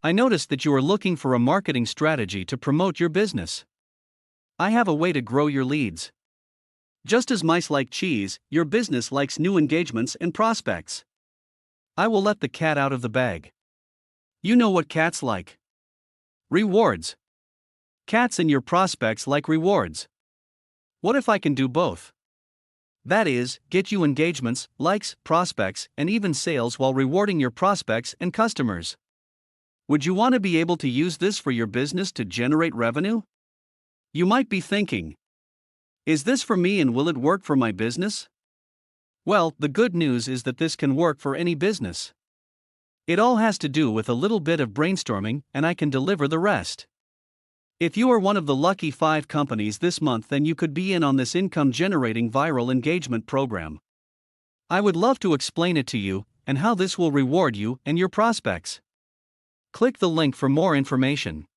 I noticed that you are looking for a marketing strategy to promote your business. I have a way to grow your leads. Just as mice like cheese, your business likes new engagements and prospects. I will let the cat out of the bag. You know what cats like. Rewards. Cats and your prospects like rewards. What if I can do both? That is, get you engagements, likes, prospects, and even sales while rewarding your prospects and customers. Would you want to be able to use this for your business to generate revenue? You might be thinking, is this for me and will it work for my business? Well, the good news is that this can work for any business. It all has to do with a little bit of brainstorming, and I can deliver the rest. If you are one of the lucky 5 companies this month, then you could be in on this income-generating viral engagement program. I would love to explain it to you, and how this will reward you and your prospects. Click the link for more information.